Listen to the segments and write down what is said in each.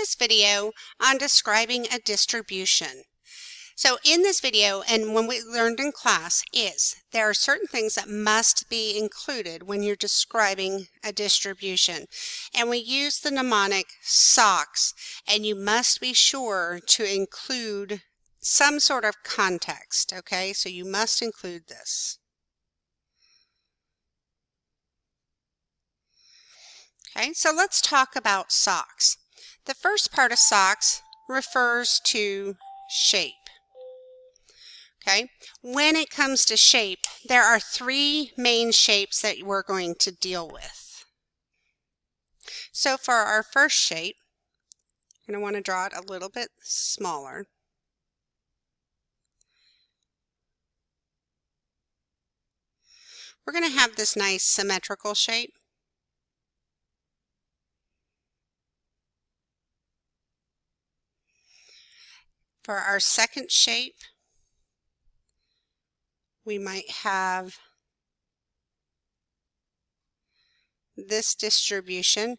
this video on describing a distribution. So in this video, and when we learned in class, there are certain things that must be included when you're describing a distribution. And we use the mnemonic SOCKS, and you must be sure to include some sort of context, okay? So you must include this. Okay, so let's talk about SOCKS. The first part of SOCKS refers to shape. Okay, when it comes to shape, there are three main shapes that we're going to deal with. So for our first shape, I'm going to want to draw it a little bit smaller. We're going to have this nice symmetrical shape. For our second shape, we might have this distribution,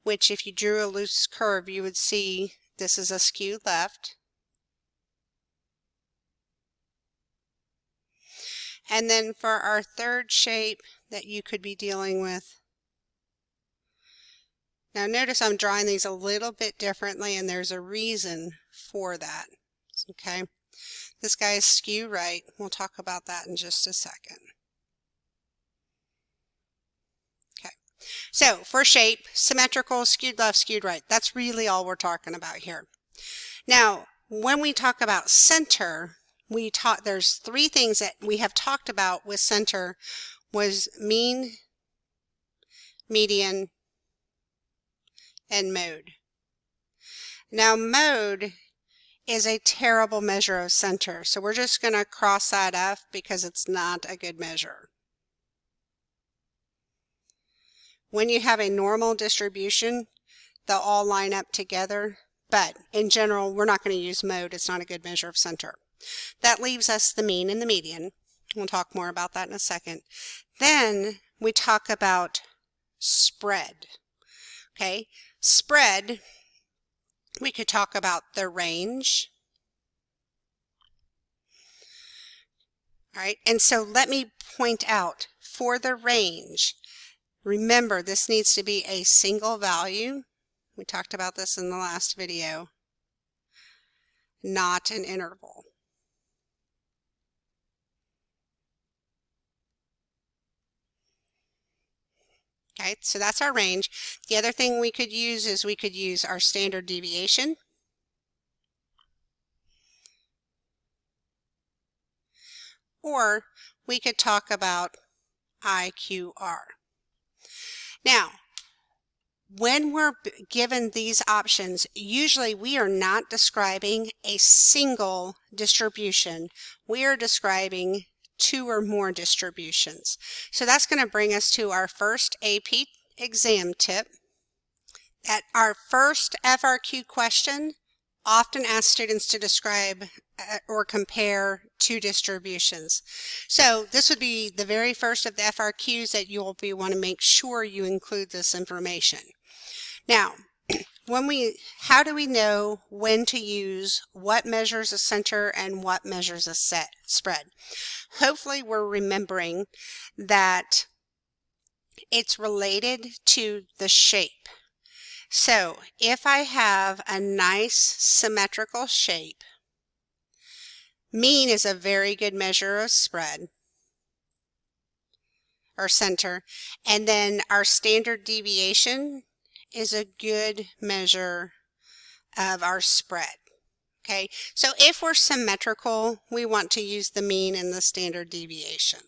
which if you drew a loose curve, you would see this is a skewed left. And then for our third shape that you could be dealing with, now notice I'm drawing these a little bit differently, and there's a reason for that. Okay, this guy is skew right. We'll talk about that in just a second. Okay, so for shape, symmetrical, skewed left, skewed right. That's really all we're talking about here. Now, when we talk about center, there's three things that we have talked about with center: was mean, median, and mode. Now, mode is a terrible measure of center, so we're just going to cross that off because it's not a good measure. When you have a normal distribution, they'll all line up together, but in general, we're not going to use mode. It's not a good measure of center. That leaves us the mean and the median. We'll talk more about that in a second. Then we talk about spread. Okay, spread, we could talk about the range. All right, and so let me point out, for the range, remember this needs to be a single value. We talked about this in the last video, not an interval. Okay, so that's our range. The other thing we could use is we could use our standard deviation. Or we could talk about IQR. Now, when we're given these options, usually we are not describing a single distribution. We are describing two or more distributions. So that's going to bring us to our first AP exam tip. At our first FRQ question often asks students to describe or compare two distributions. So this would be the very first of the FRQs that you'll want to make sure you include this information. Now, how do we know when to use what measures a center and what measures a spread? Hopefully we're remembering that it's related to the shape. So if I have a nice symmetrical shape, mean is a very good measure of spread or center, and then our standard deviation is a good measure of our spread. Okay, so if we're symmetrical, we want to use the mean and the standard deviation.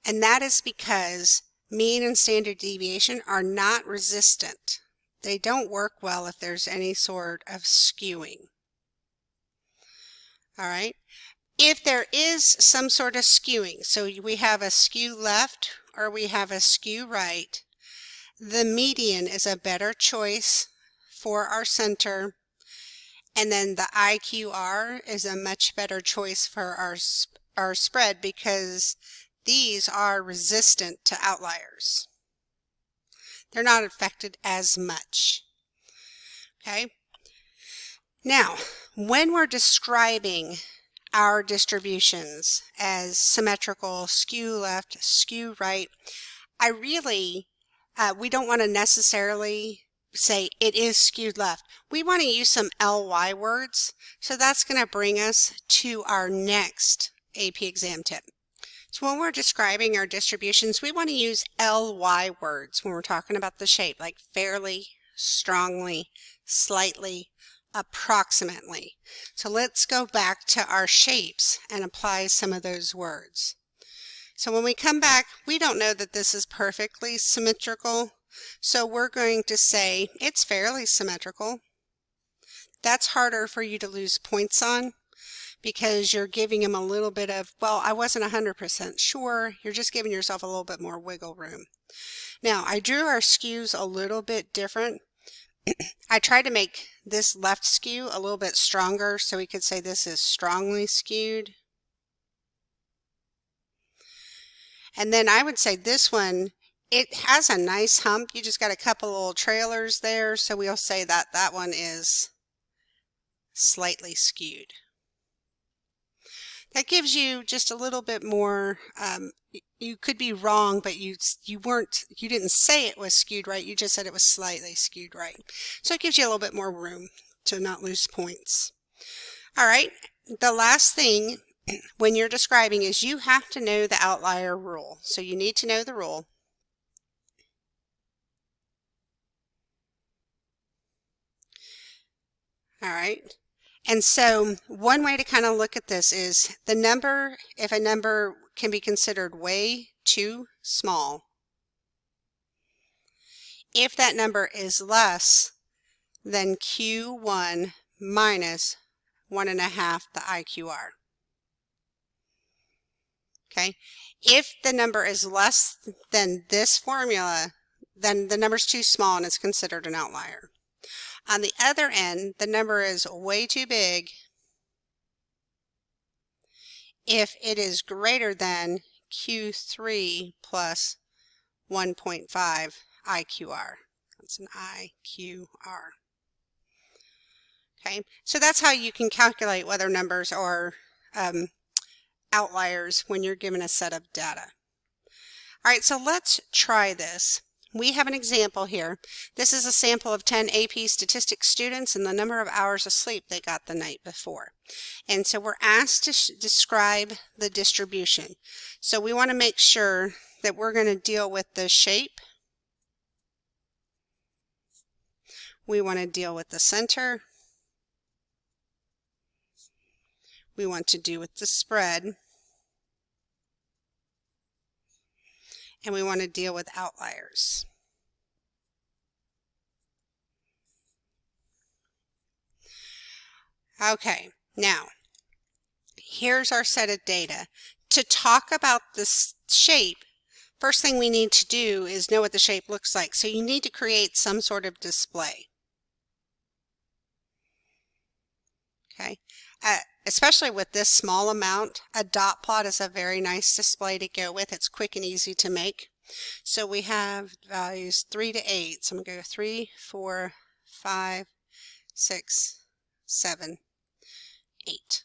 And that is because mean and standard deviation are not resistant. They don't work well if there's any sort of skewing. All right, if there is some sort of skewing, so we have a skew left or we have a skew right, the median is a better choice for our center, and then the IQR is a much better choice for our spread because these are resistant to outliers. They're not affected as much. Okay. Now, when we're describing our distributions as symmetrical, skew left, skew right, we don't want to necessarily say it is skewed left. We want to use some LY words. So that's going to bring us to our next AP exam tip. So when we're describing our distributions, we want to use LY words when we're talking about the shape, like fairly, strongly, slightly, approximately. So let's go back to our shapes and apply some of those words. So when we come back, we don't know that this is perfectly symmetrical, so we're going to say it's fairly symmetrical. That's harder for you to lose points on because you're giving them a little bit of, well, I wasn't 100% sure. You're just giving yourself a little bit more wiggle room. Now, I drew our skews a little bit different. I tried to make this left skew a little bit stronger so we could say this is strongly skewed. And then I would say this one, it has a nice hump. You just got a couple little trailers there, so we'll say that that one is slightly skewed. That gives you just a little bit more, you could be wrong, but you didn't say it was skewed right, you just said it was slightly skewed right. So it gives you a little bit more room to not lose points. All right, the last thing when you're describing is you have to know the outlier rule. So you need to know the rule. All right. And so one way to kind of look at this is the number, if a number can be considered way too small, if that number is less than Q1 minus 1.5 the IQR. Okay, if the number is less than this formula, then the number is too small and it's considered an outlier. On the other end, the number is way too big if it is greater than Q3 plus 1.5 IQR. That's an IQR. Okay, so that's how you can calculate whether numbers are outliers when you're given a set of data. All right, so let's try this. We have an example here. This is a sample of 10 AP statistics students and the number of hours of sleep they got the night before. And so we're asked to describe the distribution. So we want to make sure that we're going to deal with the shape. We want to deal with the center. We want to do with the spread. And we want to deal with outliers. Okay, now here's our set of data. To talk about this shape, first thing we need to do is know what the shape looks like. So you need to create some sort of display. Okay, especially with this small amount, a dot plot is a very nice display to go with. It's quick and easy to make. So we have values 3 to 8. So I'm going to go 3, 4, 5, 6, 7, 8.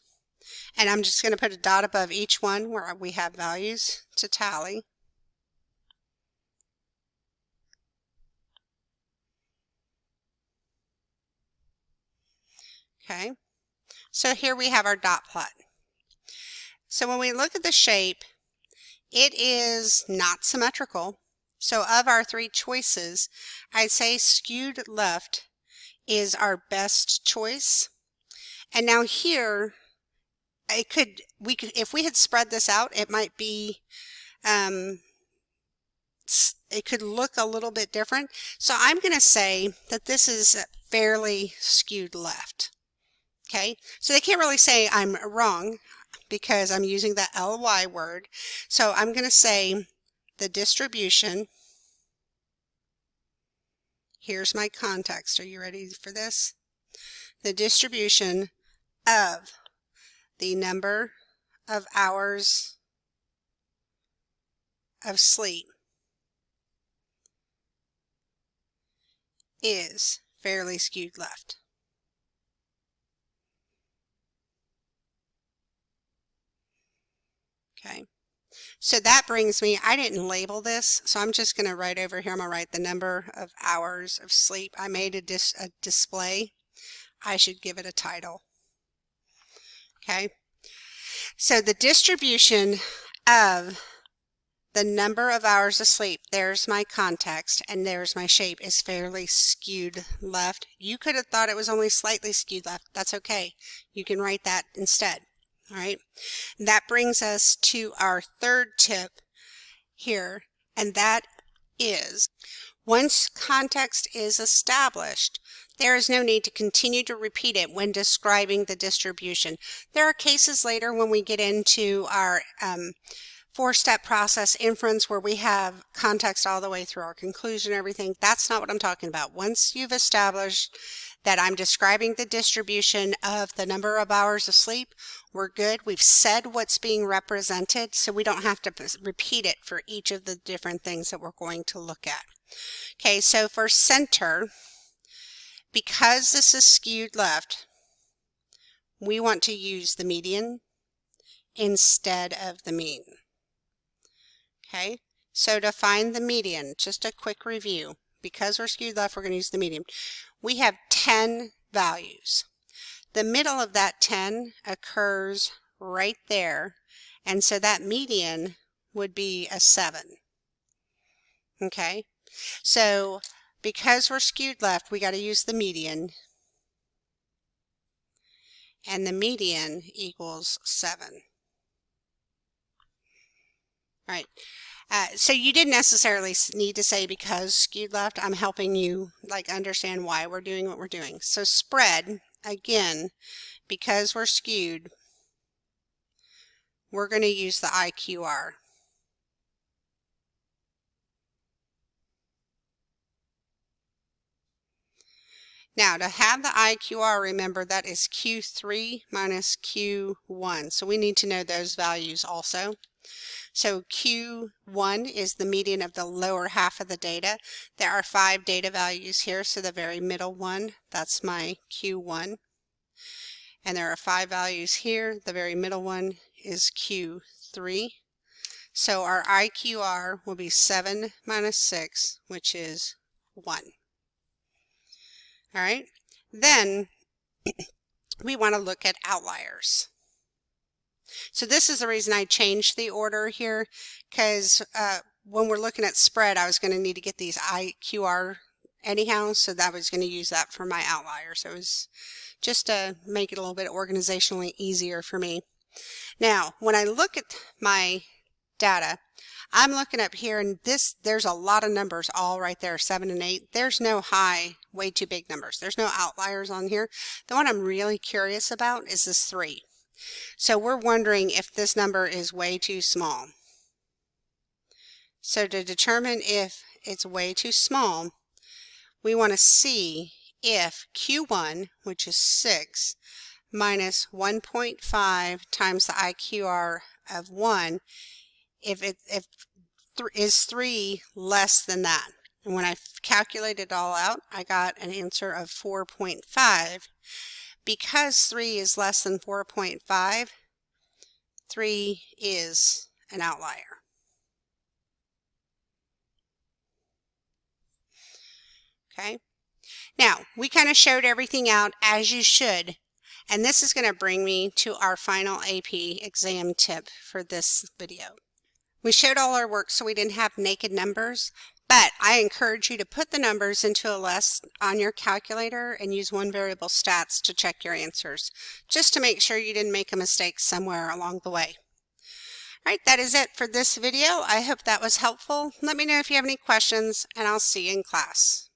And I'm just going to put a dot above each one where we have values to tally. Okay, so here we have our dot plot. So when we look at the shape, it is not symmetrical. So of our 3 choices, I'd say skewed left is our best choice. And now here, if we had spread this out, it might be, it could look a little bit different. So I'm going to say that this is fairly skewed left. Okay, so they can't really say I'm wrong because I'm using the LY word. So I'm going to say the distribution. Here's my context. Are you ready for this? The distribution of the number of hours of sleep is fairly skewed left. Okay, so that brings me, I didn't label this, so I'm just going to write over here, I'm going to write the number of hours of sleep. I made a display. I should give it a title. Okay, so the distribution of the number of hours of sleep, there's my context and there's my shape, is fairly skewed left. You could have thought it was only slightly skewed left. That's okay. You can write that instead. All right. That brings us to our third tip here, and that is once context is established, there is no need to continue to repeat it when describing the distribution. There are cases later when we get into our four-step process inference where we have context all the way through our conclusion, everything. That's not what I'm talking about. Once you've established that I'm describing the distribution of the number of hours of sleep, we're good. We've said what's being represented, so we don't have to repeat it for each of the different things that we're going to look at. Okay, so for center, because this is skewed left, we want to use the median instead of the mean. Okay, so to find the median, just a quick review. Because we're skewed left, we're going to use the median. We have 10 values. The middle of that 10 occurs right there, and so that median would be a 7. Okay, so because we're skewed left, we got to use the median, and the median equals 7. All right. So you didn't necessarily need to say because skewed left. I'm helping you understand why we're doing what we're doing. So spread, again, because we're skewed, we're going to use the IQR. Now to have the IQR, remember that is Q3 minus Q1. So we need to know those values also. So Q1 is the median of the lower half of the data. There are 5 data values here, so the very middle one, that's my Q1. And there are 5 values here. The very middle one is Q3. So our IQR will be 7 minus 6, which is 1. All right. Then we want to look at outliers. So this is the reason I changed the order here, because when we're looking at spread, I was going to need to get these IQR anyhow, so that was going to use that for my outlier. So it was just to make it a little bit organizationally easier for me. Now, when I look at my data, I'm looking up here, and there's a lot of numbers all right there, 7 and 8. There's no high, way too big numbers. There's no outliers on here. The one I'm really curious about is this 3. So we're wondering if this number is way too small. So to determine if it's way too small, we want to see if Q1, which is 6, minus 1.5 times the IQR of 1, is 3 less than that. And when I calculated it all out, I got an answer of 4.5. Because 3 is less than 4.5, 3 is an outlier. Okay. Now, we kind of showed everything out as you should, and this is going to bring me to our final AP exam tip for this video. We showed all our work so we didn't have naked numbers, but I encourage you to put the numbers into a list on your calculator and use one variable stats to check your answers, just to make sure you didn't make a mistake somewhere along the way. All right, that is it for this video. I hope that was helpful. Let me know if you have any questions, and I'll see you in class.